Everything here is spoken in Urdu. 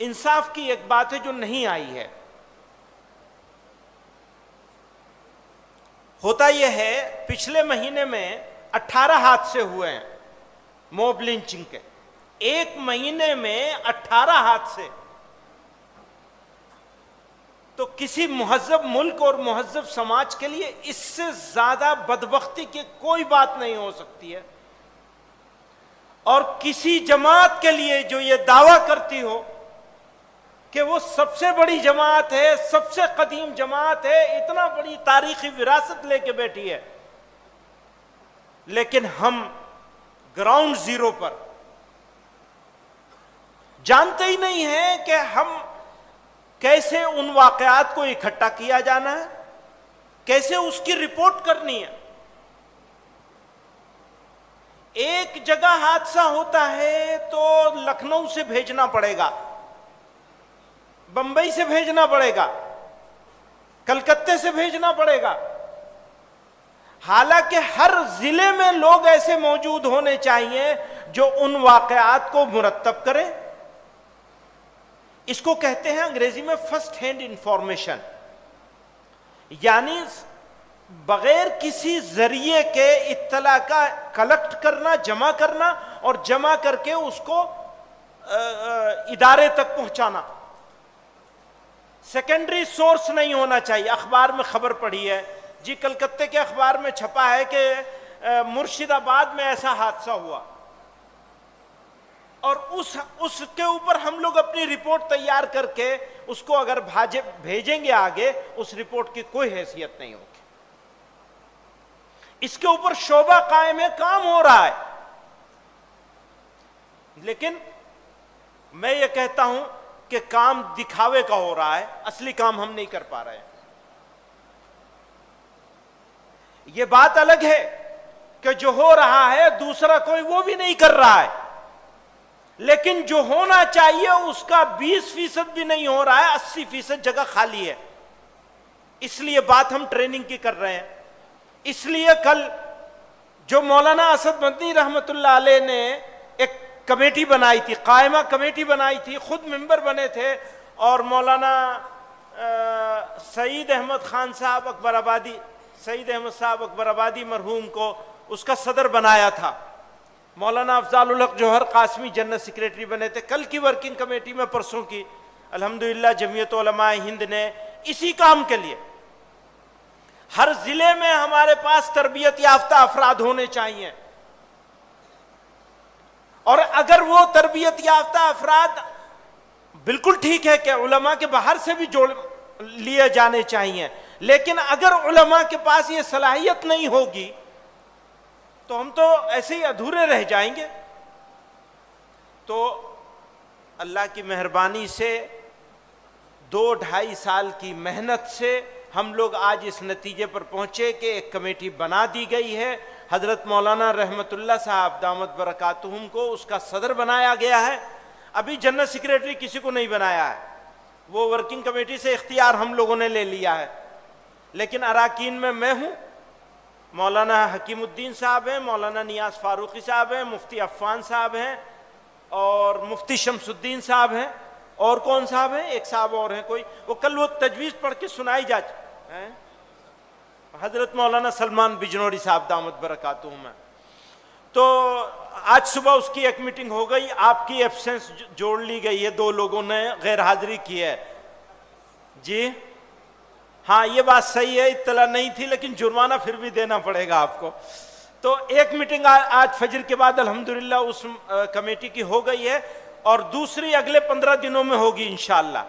انصاف کی ایک بات ہے جو نہیں آئی ہے. ہوتا یہ ہے پچھلے مہینے میں 18 حادثے ہوئے ہیں موب لنچنگ کے. ایک مہینے میں 18 حادثے. تو کسی مہذب ملک اور مہذب سماج کے لیے اس سے زیادہ بدبختی کی کوئی بات نہیں ہو سکتی ہے. اور کسی جماعت کے لیے جو یہ دعویٰ کرتی ہو کہ وہ سب سے بڑی جماعت ہے, سب سے قدیم جماعت ہے, اتنا بڑی تاریخی وراثت لے کے بیٹھی ہے, لیکن ہم گراؤنڈ زیرو پر جانتے ہی نہیں ہیں کہ ہم کیسے ان واقعات کو اکٹھا کیا جانا ہے, کیسے اس کی رپورٹ کرنی ہے. ایک جگہ حادثہ ہوتا ہے تو لکھنؤ سے بھیجنا پڑے گا, بمبئی سے بھیجنا پڑے گا, کلکتے سے بھیجنا پڑے گا. حالانکہ ہر ضلع میں لوگ ایسے موجود ہونے چاہیے جو ان واقعات کو مرتب کریں. اس کو کہتے ہیں انگریزی میں فرسٹ ہینڈ انفارمیشن, یعنی بغیر کسی ذریعے کے اطلاع کا کلیکٹ کرنا, جمع کرنا, اور جمع کر کے اس کو ادارے تک پہنچانا. سیکنڈری سورس نہیں ہونا چاہیے. اخبار میں خبر پڑھی ہے جی, کلکتے کے اخبار میں چھپا ہے کہ مرشد آباد میں ایسا حادثہ ہوا, اور اس کے اوپر ہم لوگ اپنی رپورٹ تیار کر کے اس کو اگر بھیجیں گے آگے, اس رپورٹ کی کوئی حیثیت نہیں ہوگی. اس کے اوپر شعبہ قائم ہے, کام ہو رہا ہے, لیکن میں یہ کہتا ہوں کہ کام دکھاوے کا ہو رہا ہے, اصلی کام ہم نہیں کر پا رہے ہیں. یہ بات الگ ہے کہ جو ہو رہا ہے دوسرا کوئی وہ بھی نہیں کر رہا ہے, لیکن جو ہونا چاہیے اس کا 20% بھی نہیں ہو رہا ہے, 80% جگہ خالی ہے. اس لیے بات ہم ٹریننگ کی کر رہے ہیں. اس لیے کل جو مولانا اسد مدنی رحمت اللہ علیہ نے ایک کمیٹی بنائی تھی, قائمہ کمیٹی بنائی تھی, خود ممبر بنے تھے, اور مولانا سعید احمد خان صاحب اکبر آبادی, سعید احمد صاحب اکبر آبادی مرحوم کو اس کا صدر بنایا تھا. مولانا افضال الحق جوہر قاسمی جنرل سیکریٹری بنے تھے. کل کی ورکنگ کمیٹی میں پرسوں کی الحمدللہ جمعیت علماء ہند نے اسی کام کے لیے, ہر ضلع میں ہمارے پاس تربیت یافتہ افراد ہونے چاہیے, اور اگر وہ تربیت یافتہ افراد, بالکل ٹھیک ہے کہ علماء کے باہر سے بھی جوڑ لیے جانے چاہیے, لیکن اگر علماء کے پاس یہ صلاحیت نہیں ہوگی تو ہم تو ایسے ہی ادھورے رہ جائیں گے. تو اللہ کی مہربانی سے 2-2.5 سال کی محنت سے ہم لوگ آج اس نتیجے پر پہنچے کہ ایک کمیٹی بنا دی گئی ہے. حضرت مولانا رحمت اللہ صاحب دامت برکاتہم کو اس کا صدر بنایا گیا ہے. ابھی جنرل سیکریٹری کسی کو نہیں بنایا ہے, وہ ورکنگ کمیٹی سے اختیار ہم لوگوں نے لے لیا ہے. لیکن اراکین میں ہوں, مولانا حکیم الدین صاحب ہیں, مولانا نیاز فاروقی صاحب ہیں, مفتی عفان صاحب ہیں, اور مفتی شمس الدین صاحب ہیں, اور کون صاحب ہیں, ایک صاحب اور ہیں کوئی, وہ کل وہ تجویز پڑھ کے سنائی جا حضرت مولانا سلمان بجنوری صاحب دامت برکاتہم ہیں. تو آج صبح اس کی ایک میٹنگ ہو گئی, آپ کی ایبسنس جوڑ لی گئی ہے, 2 لوگوں نے غیر حاضری کی ہے. جی ہاں یہ بات صحیح ہے, اطلاع نہیں تھی, لیکن جرمانہ پھر بھی دینا پڑے گا آپ کو. تو ایک میٹنگ آج فجر کے بعد الحمدللہ اس کمیٹی کی ہو گئی ہے, اور دوسری اگلے 15 دنوں میں ہوگی انشاءاللہ.